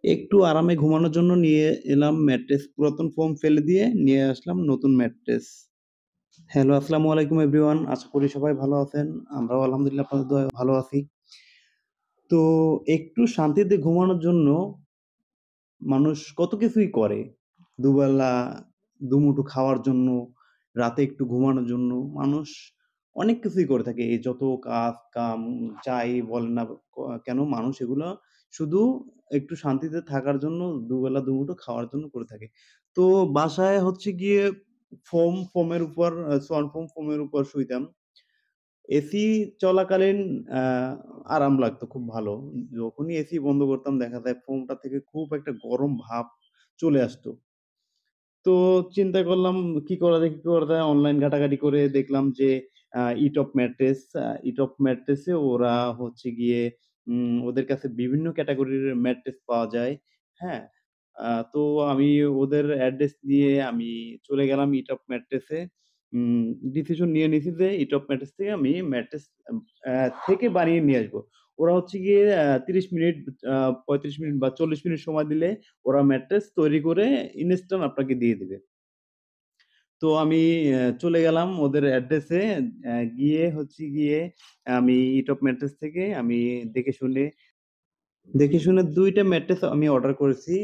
একটু আরামে ঘুমানোর জন্য নিয়ে এলাম ম্যাট্রেস। পুরাতন ফোম ফেলে দিয়ে নিয়ে আসলাম নতুন ম্যাট্রেস। হ্যালো, আসসালামু আলাইকুম এভরিওয়ান। আশা করি সবাই ভালো আছেন। আমরাও আলহামদুলিল্লাহ আপনাদের দোয়ায় ভালো আছি। তো একটু শান্তিতে ঘুমানোর জন্য মানুষ কত কিছুই করে। দুবেলা দুমুঠো খাওয়ার জন্য, রাতে একটু ঘুমানোর জন্য মানুষ অনেক কিছুই করে থাকে। এই যত কাজ-কাম যাই বলেন না কেন মানুষ এগুলা শুধু একটু শান্তিতে থাকার জন্য দুবেলা দুমুঠো খাওয়ার জন্য করে থাকে। তো বাসায় হচ্ছে গিয়ে ফোমের উপর সন ফোমের উপর শুইতাম। এসি চলাকালীন আ আরাম লাগতো খুব ভালো। যখনই এসি বন্ধ করতাম দেখা যায় ফোমটা থেকে খুব একটা গরম ভাব চলে আসতো। তো চিন্তা করলাম কি করা যায়? অনলাইন ঘাটাঘাটি করে দেখলাম যে ইটপ ম্যাট্রেস, ইটপ ম্যাট্রেসে ওরা হচ্ছে গিয়ে ওদের কাছে বিভিন্ন ক্যাটেগরির ম্যাট্রেস পাওয়া যায়। হ্যাঁ? তো আমি ওদের অ্যাড্রেস দিয়ে আমি চলে গেলাম ইটপ ম্যাট্রেসে। উম ডিসিশন নিয়ে নিছি যে ইটপ ম্যাট্রেস থেকে আমি ম্যাট্রেস থেকে বানিয়ে নিয়ে আসবো। ওরা হচ্ছে গিয়ে ৩০ মিনিট, আ ৩৫ মিনিট বা ৪০ মিনিট সময় দিলে ওরা ম্যাট্রেস তৈরি করে ইনস্ট্যান্ট আপনাকে দিয়ে দিবে। তো আমি চলে গেলাম ওদের অ্যাড্রেসে, গিয়ে হচ্ছে গিয়ে আমি ইটপ ম্যাট্রেস থেকে আমি দেখে শুনে দেখে শুনে ২ টা ম্যাট্রেস আমি অর্ডার করেছি।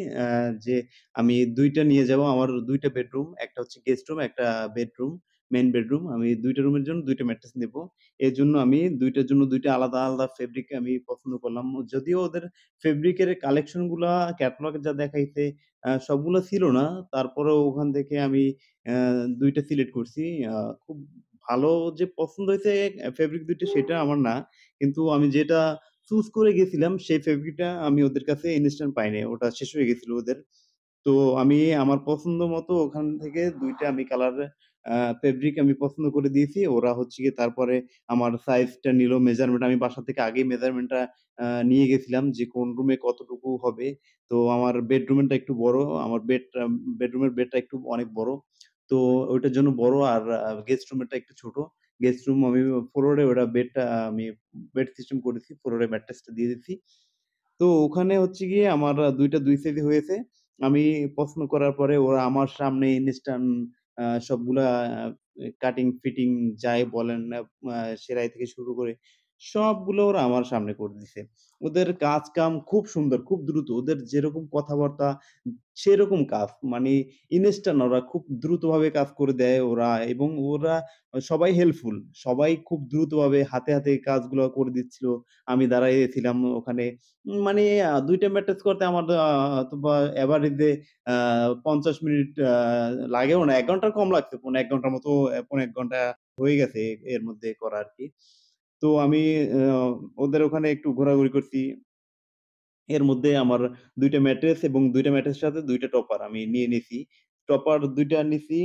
যে আমি ২ টা নিয়ে যাবো। আমার ২ টা বেডরুম। একটা হচ্ছে গেস্ট রুম, একটা বেডরুম, মেইন বেডরুম। আমি ২ টা রুমের জন্য ২ টা ম্যাট্রেস নেবো। এজন্য আমি ২ টার জন্য ২ টা আলাদা, আলাদা ফেব্রিক আমি পছন্দ করলাম। যদিও ওদের ফেব্রিকের কালেকশন গুলা ক্যাটালগে যা দেখাইছে সবগুলা ছিল না। তারপরেও ওখান থেকে আমি অ্যা ২ টা সিলেক্ট করছি। আ খুব ভালো যে পছন্দ হইছে ফেব্রিক ২ টা সেটা আমার না। কিন্তু আমি যেটা চুজ করে গেছিলাম সেই ফেব্রিকটা আমি ওদের কাছে ইনস্ট্যান্ট পাই নাই। ওটা শেষ হয়ে গেছিল ওদের। তো আমি আমার পছন্দ মতো ওখান থেকে ২ টা আমি কালার ফেব্রিক আমি পছন্দ করে দিয়েছি। ওরা হচ্ছে গিয়ে তারপরে আমার সাইজটা নিল, মেজারমেন্ট আমি বাসা থেকে আগেই মেজারমেন্টটা নিয়ে গেছিলাম যে কোন রুমে কতটুকু হবে। তো আমার বেডরুমটা একটু বড়। আমার বেডরুমের বেডটা একটু অনেক বড়। তো ওইটার জন্য বড় আর গেস্ট রুমেরটা একটু ছোট। গেস্ট রুম আমি ফ্লোরে ওটা বেডটা আমি বেড সিস্টেম করেছি। ফ্লোরে ম্যাট্রেসটা দিয়ে দিছি। তো ওখানে হচ্ছে গিয়ে আমার ২ টা ২ সাইজই হয়েছে। আমি পছন্দ করার পরে ওরা আমার সামনে ইনস্ট্যান্ট সবগুলা কাটিং ফিটিং যাই বলেন না, সেলাই থেকে শুরু করে সবগুলো ওরা আমার সামনে করে দিছে। ওদের কাজ-কাম খুব সুন্দর, খুব দ্রুত। ওদের যেরকম কথাবার্তা সেরকম কাজ। মানে ইনস্ট্যান্ট ওরা খুব দ্রুতভাবে কাজ করে দেয় ওরা এবং ওরা সবাই হেল্পফুল। সবাই খুব দ্রুতভাবে হাতে, হাতে কাজগুলো করে দিচ্ছিল। আমি দাঁড়াইয়েছিলাম ওখানে। মানে ২ টা ম্যাট্রেস করতে আমার হয়তোবা এভারেজে আ ৫০ মিনিট লাগেও না। ১ ঘন্টার কম লাগছে। পৌনে ১ ঘন্টার মতো, পৌনে ১ ঘন্টা হয়ে গেছে এর মধ্যে করা আরকি। তো আমি আ ওদের ওখানে একটু ঘোরাঘুরি করছি। এর মধ্যে আমার ২ টা ম্যাট্রেস এবং ২ টা ম্যাট্রেসের সাথে ২ টা টপার আমি নিয়ে নিছি। টপার ২ টা নিছি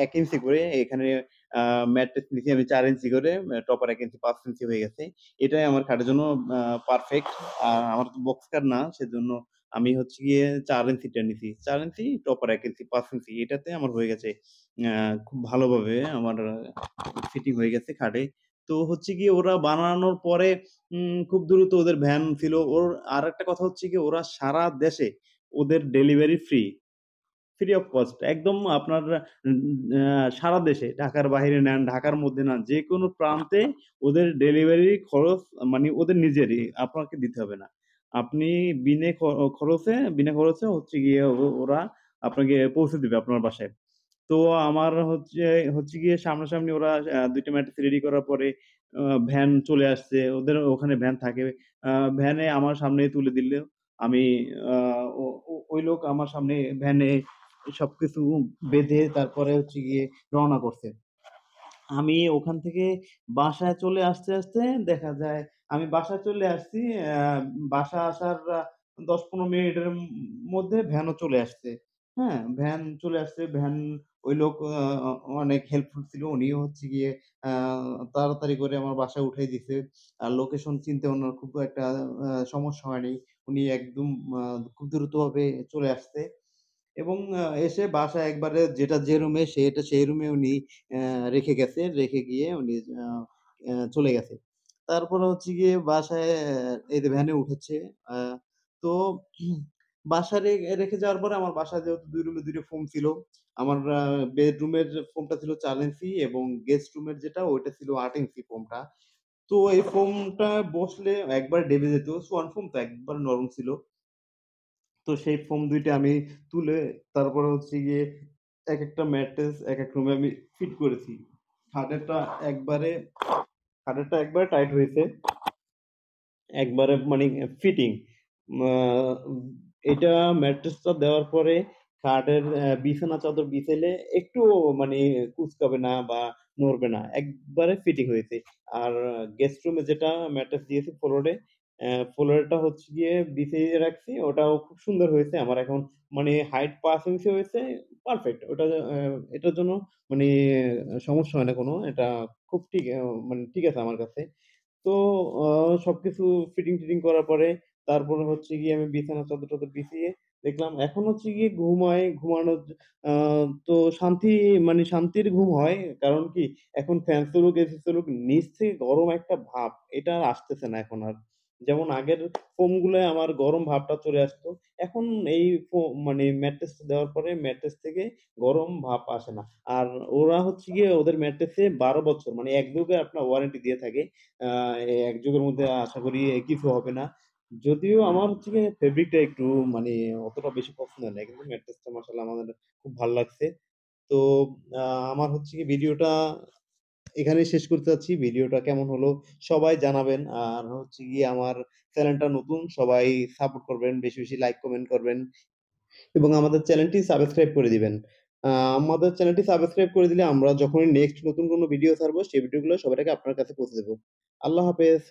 ১ ইঞ্চি করে। এখানে আ ম্যাট্রেস নিছি আমি ৪ ইঞ্চি করে। টপার ১ ইঞ্চি ৫ ইঞ্চি হয়ে গেছে। এটাই আমার খাটের জন্য পারফেক্ট। আমার তো বক্স খাট না সেজন্য আমি হচ্ছে গিয়ে ৪ ইঞ্চিটা নিছি। ৪ ইঞ্চি টপার ১ ইঞ্চি ৫ ইঞ্চি এটাতে আমার হয়ে গেছে। আ খুব ভালোভাবে আমার ফিটিং হয়ে গেছে খাটে। তো হচ্ছে গিয়ে ওরা বানানোর পরে খুব দ্রুত ওদের ভ্যান ছিল। আরেকটা কথা হচ্ছে গিয়ে ওরা সারা দেশে ওদের delivery free. Free of cost একদম আপনার উম আ সারা দেশে ঢাকার বাহিরে নেন, ঢাকার মধ্যে নেন, যেকোনো প্রান্তে ওদের ডেলিভারি খরচ মানে ওদের নিজেরই, আপনাকে দিতে হবে না। আপনি বিনা খরচে হচ্ছে গিয়ে ওরা আপনাকে পৌঁছে দিবে আপনার বাসায়। তো আমার হচ্ছে গিয়ে সামনাসামনি ওরা ২ টা ম্যাট্রেস রেডি করার পরে আ ভ্যান চলে আসছে। ওদের ওখানে ভ্যান থাকে। আ ভ্যানে আমার সামনেই তুলে দিল। আমি আ ও ও ওই লোক আমার সামনে ভ্যানে সবকিছু বেঁধে তারপরে হচ্ছে গিয়ে রওনা করছে। আমি ওখান থেকে বাসায় চলে আসতে দেখা যায় আমি বাসায় চলে আসছি। বাসায় আসার ১০-১৫ মিনিটের মধ্যে ভ্যানও চলে আসছে। হ্যাঁ? ভ্যান চলে আসছে। ওই লোক অনেক হেল্পফুল ছিল। উনিও হচ্ছে গিয়ে আ তাড়াতাড়ি করে আমার বাসায় উঠাই দিছে। আর লোকেশন চিনতে উনার খুব একটা সমস্যা হয়নি। উনি একদম আ খুব দ্রুতভাবে চলে আসছে। এবং এসে বাসায় একবারে যেটা যে রুমে সেটা সেই রুমে উনি রেখে গেছে। রেখে গিয়ে উনি আ আ চলে গেছে। তারপরে হচ্ছে গিয়ে বাসায় এই যে ভ্যানে উঠেছে। আ তো বাসায় রেখে যাওয়ার পরে আমার বাসায় যেহেতু ২ রুমে ২ টা ফোম ছিল। আমার বেডরুমের ফোমটা ছিল ৪ ইঞ্চি এবং গেস্ট রুমের যেটা ওইটা ছিল ৮ ইঞ্চি ফোমটা। তো এই ফোমটা বসলে একবারে ডেবে যেত। সোয়ান ফোম তো একবার নরম ছিল। তো সেই ফোম ২ টা আমি তুলে তারপরে হচ্ছে গিয়ে একেকটা ম্যাট্রেস একেক রুমে আমি ফিট করেছি। খাটেরটা একবারে খাটেরটা একবারে টাইট হয়েছে। একবারে মানে ফিটিং। আ এটা ম্যাট্রেসটা দেওয়ার পরে খাটের বিছানা চাদর বিছাইলে একটুও মানে কুঁচকাবে না বা নড়বে না। একবারে ফিটিং হয়েছে। আর গেস্ট রুমে যেটা ম্যাট্রেস দিয়েছি ফ্লোরে, ফ্লোরটা হচ্ছে গিয়ে বিছিয়ে রাখছি। ওটাও খুব সুন্দর হয়েছে। আমার এখন মানে হাইট ৫ ইঞ্চি হয়েছে। পারফেক্ট। ওটা এটার জন্য মানে সমস্যা হয় না কোনো। এটা খুব ঠিক মানে ঠিক আছে আমার কাছে। তো আ সবকিছু ফিটিং-টিটিং করার পরে তারপরে হচ্ছে গিয়ে আমি বিছানা চাদর-টাদর বিছিয়ে দেখলাম এখন হচ্ছে গিয়ে ঘুমানোর আ তো মানে শান্তির ঘুম হয়। কারণ কি এখন ফ্যান চলুক, এসি চলুক নিচ থেকে গরম একটা ভাব এটা আর আসতেছে না এখন আর। যেমন আগের ফোমগুলায় আমার গরম ভাবটা চলে আসতো। এখন এই মানে ম্যাট্রেসটা দেওয়ার পরে ম্যাট্রেস থেকে গরম ভাব আসে না। আর ওরা হচ্ছে গিয়ে ওদের ম্যাট্রেসে ১২ বছর মানে ১ যুগের আপনার ওয়ারেন্টি দিয়ে থাকে। আ এই এক যুগের মধ্যে আশা করি কিছু হবে না। যদিও আমার হচ্ছে গিয়ে ফেব্রিকটা একটু মানে অতটা বেশি পছন্দ না। কিন্তু ম্যাট্রেসটা মাশাআল্লাহ আমাদের খুব ভাল লাগছে। তো আ আমার হচ্ছে গিয়ে ভিডিওটা এখানেই শেষ করতে চাচ্ছি। ভিডিওটা কেমন হলো সবাই জানাবেন। আর হচ্ছে গিয়ে আমার চ্যানেলটা নতুন। সবাই সাপোর্ট করবেন। বেশি, বেশি লাইক কমেন্ট করবেন এবং আমাদের চ্যানেলটি সাবস্ক্রাইব করে দিবেন। আ আমাদের চ্যানেলটি সাবস্ক্রাইব করে দিলে আমরা যখনই নেক্সট নতুন কোনো ভিডিও ছাড়বো সেই ভিডিওগুলো সবার আগে আপনার কাছে পৌঁছে দেব। আল্লাহ হাফেজ।